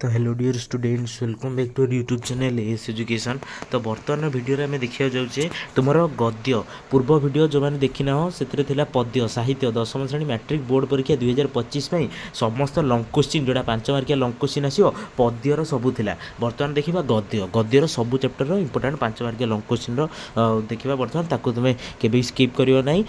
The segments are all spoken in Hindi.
तो hello dear students, welcome back to YouTube channel S education. तो बर्तमान वीडियो आम देखा जाऊे तुम गद्य पूर्व वीडियो जो मैंने देखी ना से पद्य साहित्य दशम श्रेणी मैट्रिक बोर्ड परीक्षा 2025 समस्त लंग क्वेश्चन जोड़ा 5 मार्किया लंग क्वेश्चन आसो पद्यर सबू थिला। बर्तमान देखा गद्य गद्यर सबू चैप्टर इंपोर्टाट 5 मार्किया लंग क्वेश्चन देखा बर्तमान ताकू तुम्हें केवे स्किप करियो नहीं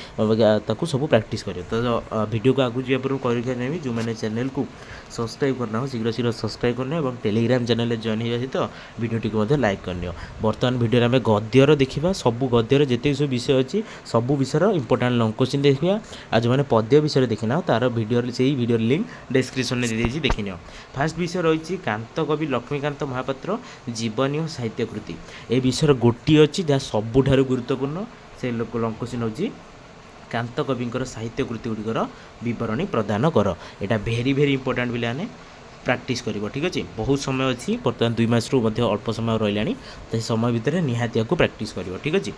ताकू सब प्रैक्टिस करियो। तो वीडियो को आगू जावा पूर्व कर जो मैंने चैनल को सब्सक्राइब करना हो शीघ्र शीघ्र सब्सक्राइब करने और टेलीग्राम चैनल जॉइन हो सहित वीडियोटी को लाइक करनी। बर्तमान वीडियो आम गद्यर देखा सबू गद्यर जिते सब विषय अच्छी सबू विषय इंपोर्टाट लंग क्वेश्चन देखा। आज जो मैंने पद्य विषय देखना तार वीडियो से वीडियो लिंक डिस्क्रिप्शन में दे देखनी। फास्ट विषय रही कांत कवि लक्ष्मीकांत महापात्र जीवनी और साहित्य कृति। ये विषय गोटे अच्छी जहाँ सबुठार गुरुत्वपूर्ण से लंग क्वेश्चन होची कांत कविंकर साहित्य कृति गुड़िकर बरणी प्रदान कर। यहाँ भेरी भेरी इंपोर्टाट पे प्रैक्टिस कर। ठीक अच्छे बहुत समय अच्छी बर्तमान 2 मास अल्प समय रहा तो समय भितर निहाती को प्रैक्टिस कर। ठीक अच्छे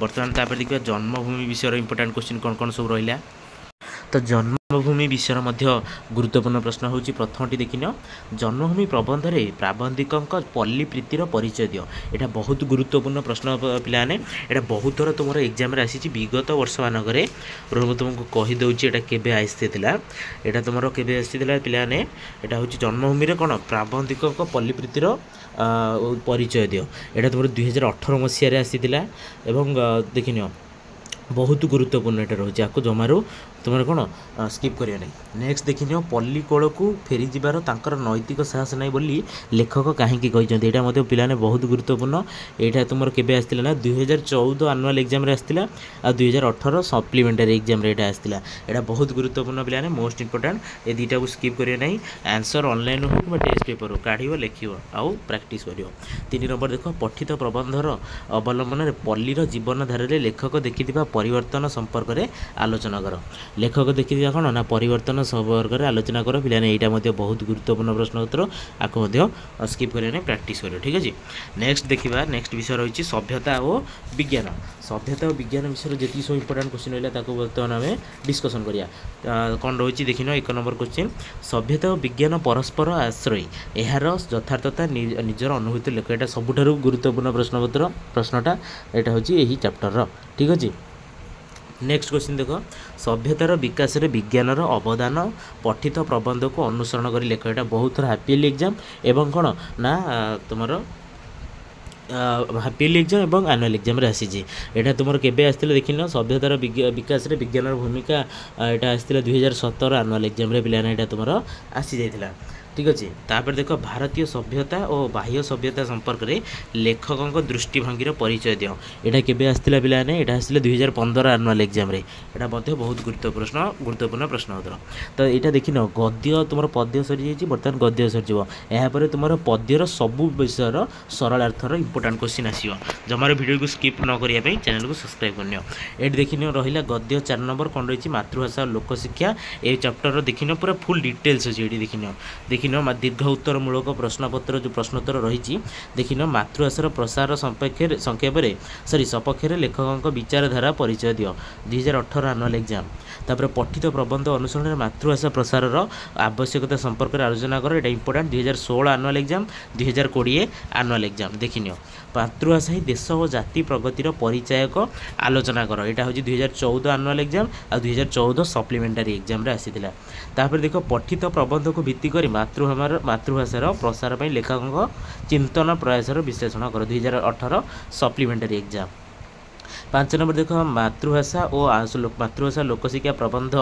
बर्तमान देखिए जन्मभूमि विषय इंपोर्टाट क्वेश्चन कौन कौन सब रहा। तो जन्मभूमि विषय गुरुत्वपूर्ण प्रश्न होची प्रथमटी देखिन जन्मभूमि प्रबंध में प्राबंधिक पल्ली प्रीतिर परिचय दियो। यहाँ बहुत गुरुत्वपूर्ण प्रश्न पाने यहाँ बहुत थर तुम एग्जाम आसी विगत वर्ष मानक तुमको कहीदे यहाँ केवे आसला यहाँ तुम केवे आसाला पाने यहाँ हूँ जन्मभूमि कौन प्राबंधिक पल्ली प्रीतिर परिचय दियो। यहाँ तुम 2018 मसीह आसीला एवं देखिन बहुत गुरुत्वपूर्ण यहाँ रोचे आपको जमारू तुम कौन स्किप करियो नहीं। नेक्स्ट देखिए पल्ली कोल को फेरी जीवार तांकर नैतिक साहस नहीं बोली लेखक कहीं कहते यहाँ पिलाने बहुत गुरुत्वपूर्ण। यहाँ तुम केवे आसला ना 2014 आनुआल एग्जाम आसला आ 2018 सप्लीमेंटारी एग्जाम यहाँ आसला। यहाँ बहुत गुरुत्वपूर्ण पिलाने मोस्ट इंपोर्टाट ये दुईटा को स्किप करियो नहीं। आंसर ऑनलाइन हो कि टेस्ट पेपर हो काढ़ लिख आउ प्रैक्टिस करियो। 3 नंबर देख पठित प्रबंधर अवलंबन पल्लीर जीवन धारा लेखक देखि परिवर्तन संपर्क में आलोचना कर। लेखक देखी कौन ना परिवर्तन संपर्क में आलोचना कर पिलाने यहाँ बहुत गुरुत्वपूर्ण प्रश्न उत्तर आपको स्किप करने प्रैक्टिस कर। ठीक अच्छे नेक्स्ट देखा नेक्स्ट विषय रही सभ्यता और विज्ञान। सभ्यता और विज्ञान विषय जी सब इंपोर्टाट क्वेश्चन रहा बर्तमान आम डिस्कसन करिया। कौन रही देख 1 नंबर क्वेश्चन सभ्यता और विज्ञान परस्पर आश्रयी यार यथार्थता निजर अनुभूति लेख। यहाँ सबुठ गुरुत्वपूर्ण प्रश्नटा यहाँ हूँ यही चैप्टर। ठीक अच्छे नेक्स्ट क्वेश्चन देख सभ्यतार विकास में विज्ञानर अवदान पठित प्रबंध को अनुसरण कर लेख। यहाँ बहुत थर हापीएली एग्जाम एवं कौन ना तुम हापीएली एग्जाम और आनुआल एग्जाम आसी। यहाँ तुम केवे आसला देखिन सभ्यतार विकास में विज्ञान भूमिका यहाँ आसला 2017 आनुआल एग्जाम पिलाने यहाँ तुम आसी जाइथिला। ठीक अच्छे तापर देख भारतीय सभ्यता और बाह्य सभ्यता संपर्क में लेखकों दृष्टिभंगी परिचय दियो। यहाँ केवे आसला पिलाने यहाँ आसला 2015 आनुआल एग्जाम यहाँ बहुत गुरुत्वपूर्ण प्रश्न उत्तर। तो यहाँ देखिन गद्य तुम पद्य सरी जाइए बर्तमान गद्य सरीज यापर तुम पद्यर सबू विषय सरलार्थर इंपोर्टाट क्वेश्चन आसो। जमार वीडियो को स्किप न करने चैनल को सब्सक्राइब करनी। ये देखिन रहा गद्य 4 नंबर कौन रही मातृभाषा और लोकशिक्षा। ये चैप्टर देखिन पूरा फुल डिटेल्स अच्छे ये देखिन दीर्घ उत्तरमूलक प्रश्नपत्र जो प्रश्नोत्तर रही देखिन मातृभाषार प्रसार संक्षेप सपक्ष लेखकों विचारधारा परिचय दियो 2018 आनुआल एग्जाम। तापर पठित प्रबंध अनुसरण मातृभाषा प्रसार आवश्यकता संपर्क में आलोचना कर। यहाँ important 2016 annual exam 2020 annual exam देखिन मातृभाषा ही देश और जाति प्रगतिर परिचायक आलोचना कर। यहाँ हूँ 2014 आनुआल एग्जाम और 2014 सप्लीमेंटारी एग्जाम आसीला। तापर देख पठित प्रबंध को भित्ति कर मातृभाषार प्रसार पर लेखकों चिंतन प्रयासर विश्लेषण कर 2018 सप्लीमेंटारी एग्जाम। 5 नंबर देख मातृभाषा और मातृभाषा लोकशिक्षा प्रबंध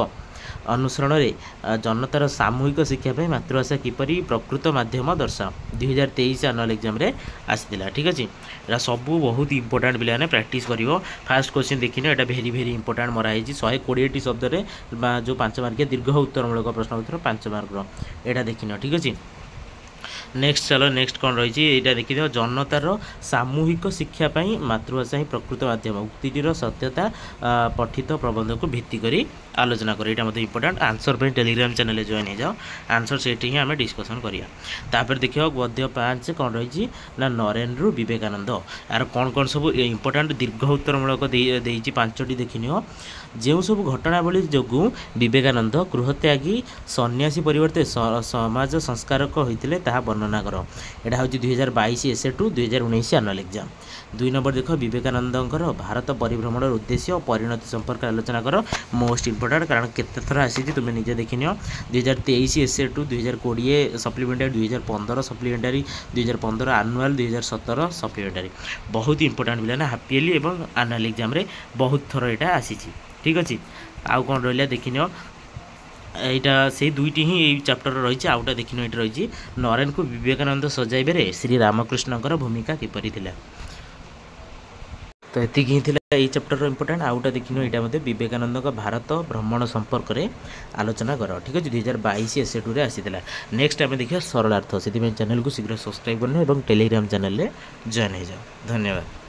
अनुसरण में जनतार सामूहिक शिक्षापी मातृभाषा किपरि प्रकृत माध्यम दर्शाओ 2023 आनुआल एग्जाम आसला। ठीक अच्छे यहाँ सबू बहुत इंपोर्टाट पे प्रैक्टिस कर। फास्ट क्वेश्चन देखिए यहाँ भेरी भेरी इंपोर्टाट मराई 120 शब्द जो 5 मार्किया दीर्घ उत्तरमूलक प्रश्न उत्तर 5 मार्कर यहाँ देखिन। ठीक अच्छे नेक्स्ट चलो नेक्स्ट कौन रही यहाँ देखी जनतार सामूहिक शिक्षापी मातृभाषा ही प्रकृत माध्यम उक्तिर सत्यता पठित प्रबंध को भित्ति करी आलोचना कर। यहाँ इंपोर्टाट आंसर पर टेलीग्राम चैनल जॉइन हो जाओ आंसर से ही आम डिस्कसन करिया। तापर देखिए गद्य 5 कौन रही ना नरेन्द्र विवेकानंद यार कौन कौन सब इंपोर्टाट दीर्घ उत्तरमूलक 5टी देखनी जो सब घटनावली जो विवेकानंद गृहत्यागी सन्यासी परिवर्ते समाज संस्कारक होते वर्णन ବର୍ଣ୍ଣନା କର। ଏଇଟା ହେଉଛି 2022 ଏସେ ଟୁ 2019 ଆनुଆଲ୍ ଏକ୍ଜାମ୍। 2 ନମ୍ବର ଦେଖ ବିବେକାନନ୍ଦଙ୍କର ଭାରତ ପରିଭ୍ରମଣର ଉଦ୍ଦେଶ୍ୟ ଓ ପରିଣତି ସମ୍ପର୍କରେ ଆଲୋଚନା କର। ମୋଷ୍ଟ ଇମ୍ପୋର୍ଟାଣ୍ଟ କାରଣ କେତେ ଥର ଆସିଛି ତୁମେ ନିଜେ ଦେଖିନିଅ। 2023 ଏସେ to 2020 supplementary, 2015 supplementary, 2015 annual, 2017 supplementary. ବହୁତ ଇମ୍ପୋର୍ଟାଣ୍ଟ ପିଲା ନା, ହାପ୍ ଇୟର୍ଲି ଏବଂ ଆନୁଆଲ୍ ଏକ୍ଜାମ୍ରେ ବହୁତ ଥର ଏଇଟା ଆସିଛି। ଠିକ୍ ଅଛି, ଆଉ କ'ଣ ରହିଲା ଦେଖିନିଅ। এইটা সেই দুইটি ହିଁ এই ଚାପ୍ଟର ରହିଛି। ଆଉଟା ଦେଖିନ ଏଇଠି ରହିଛି ନରେନକୁ ବିବେକାନନ୍ଦ ସଜାଇବାରେ ଶ୍ରୀ ରାମକୃଷ୍ଣଙ୍କର ଭୂମିକା କିପରି ଥିଲା। ତ ଏତିକି ହିଁ ଥିଲା ଏଇ ଚାପ୍ଟରର ଇମ୍ପୋର୍ଟାଣ୍ଟ। ଆଉଟା ଦେଖିନ ଏଇଟା ମଧ୍ୟ ବିବେକାନନ୍ଦଙ୍କ ଭାରତ ଭ୍ରମଣ ସମ୍ପର୍କରେ ଆଲୋଚନା କର। ଠିକ୍ ଅଛି, 2022 ଏସେ ଟୁରେ ଆସିଥିଲା। ନେକ୍ସଟ ଆମେ ଦେଖିବା ସରଳାର୍ଥ। ସେଥିପାଇଁ ଚ୍ୟାନେଲକୁ ଶୀଘ୍ର ସବସ୍କ୍ରାଇବ୍ କରିନିଅ ଏବଂ ଟେଲିଗ୍ରାମ ଚ୍ୟାନେଲରେ ଜଏନ୍ ହେଇଯାଅ। ଧନ୍ୟବାଦ।